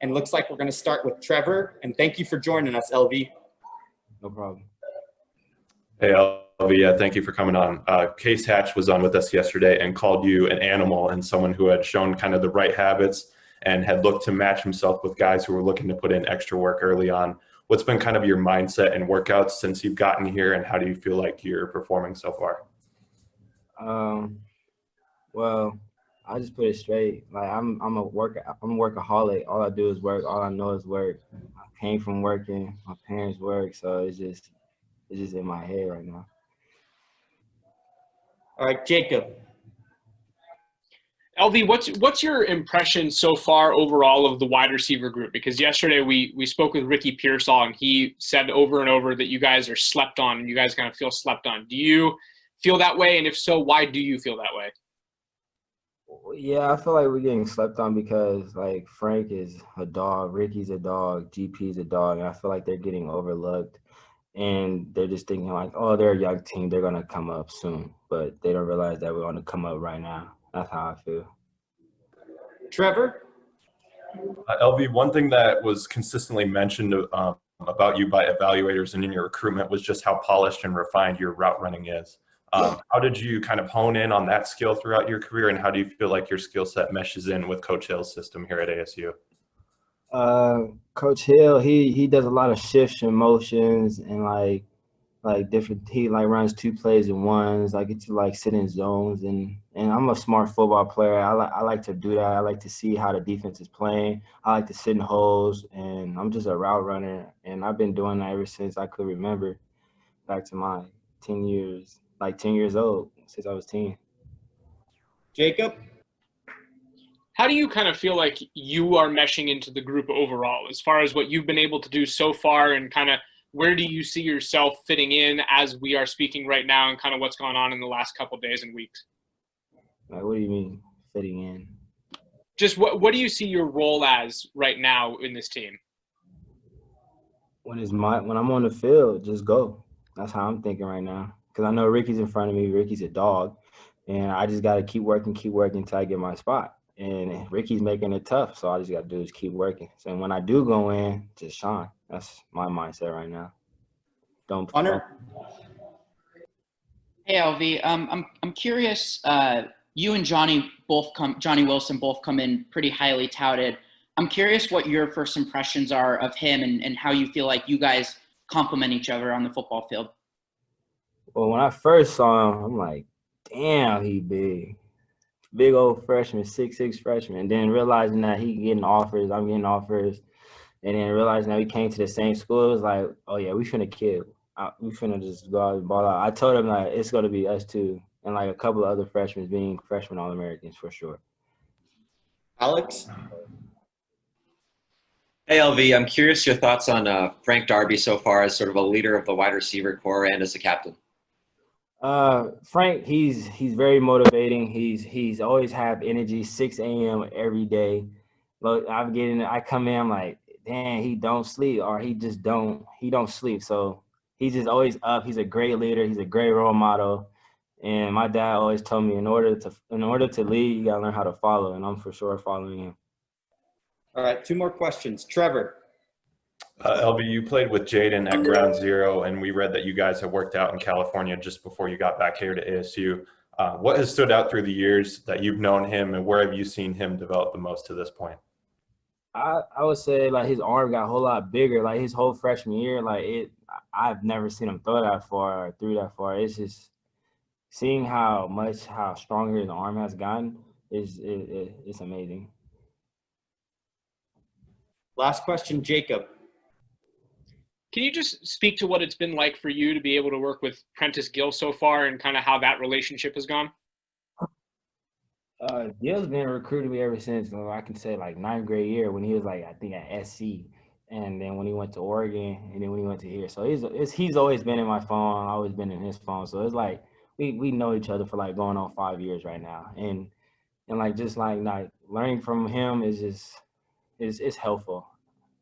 And looks like we're going to start with Trevor. And thank you for joining us, LV. No problem. Hey, LV, yeah, thank you for coming on. Case Hatch was on with us yesterday and called you an animal and someone who had shown kind of the right habits and had looked to match himself with guys who were looking to put in extra work early on. What's been kind of your mindset and workouts since you've gotten here, and how do you feel like you're performing so far? Well, I just put it straight. Like I'm a workaholic. All I do is work. All I know is work. I came from working. My parents work, so it's just in my head right now. All right, Jacob. LV, what's your impression so far overall of the wide receiver group? Because yesterday we spoke with Ricky Pearsall, and he said over and over that you guys are slept on and you guys kind of feel slept on. Do you feel that way? And if so, why do you feel that way? Yeah, I feel like we're getting slept on because, like, Frank is a dog, Ricky's a dog, GP's a dog, and I feel like they're getting overlooked. And they're just thinking like, oh, they're a young team, they're going to come up soon. But they don't realize that we're going to come up right now. That's how I feel. Trevor? LV, one thing that was consistently mentioned about you by evaluators and in your recruitment was just how polished and refined your route running is. How did you kind of hone in on that skill throughout your career, and how do you feel like your skill set meshes in with Coach Hill's system here at ASU? Coach Hill, he does a lot of shifts and motions and like different. He like runs two plays in ones. I get to like sit in zones, and I'm a smart football player. I like to do that. I like to see how the defense is playing. I like to sit in holes, and I'm just a route runner. And I've been doing that ever since I could remember, back to my 10 years, like 10 years old, since I was 10. Jacob? How do you kind of feel like you are meshing into the group overall, as far as what you've been able to do so far, and kind of where do you see yourself fitting in as we are speaking right now, and kind of what's gone on in the last couple of days and weeks? Like, what do you mean fitting in? Just what do you see your role as right now in this team? When I'm on the field, just go. That's how I'm thinking right now. Because I know Ricky's in front of me. Ricky's a dog, and I just got to keep working until I get my spot. And Ricky's making it tough, so all I just got to do is keep working. So when I do go in, just shine. That's my mindset right now. Don't. Hey, LV. I'm curious. You and Johnny Wilson both come in pretty highly touted. I'm curious what your first impressions are of him and how you feel like you guys complement each other on the football field. Well, when I first saw him, I'm like, damn, he big. Big old freshman, 6'6" freshman. And then realizing that he getting offers, I'm getting offers. And then realizing that we came to the same school, it was like, oh, yeah, we finna kill. We finna just go out and ball out. I told him that it's going to be us too, and like a couple of other freshmen being freshman All-Americans for sure. Alex? Hey, LV, I'm curious your thoughts on Frank Darby so far as sort of a leader of the wide receiver corps and as a captain. Frank, he's very motivating. He's always have energy, 6 a.m. every day. Look, I come in, I'm like, damn, he don't sleep, or he don't sleep. So he's just always up. He's a great leader. He's a great role model. And my dad always told me in order to lead, you gotta learn how to follow, and I'm for sure following him. All right, 2 more questions. Trevor? LV, you played with Jayden at Ground Zero, and we read that you guys have worked out in California just before you got back here to ASU. What has stood out through the years that you've known him, and where have you seen him develop the most to this point? I would say like his arm got a whole lot bigger. Like his whole freshman year, I've never seen him throw that far or threw that far. It's just seeing how stronger his arm has gotten it's amazing. Last question, Jacob. Can you just speak to what it's been like for you to be able to work with Prentice Gill so far, and kind of how that relationship has gone? Gil's been recruiting me ever since, I can say, like 9th grade year, when he was like, I think at SC, and then when he went to Oregon, and then when he went to here. So he's always been in my phone. I've always been in his phone. So it's like we know each other for like going on 5 years right now, and like just like learning from him is just it's helpful.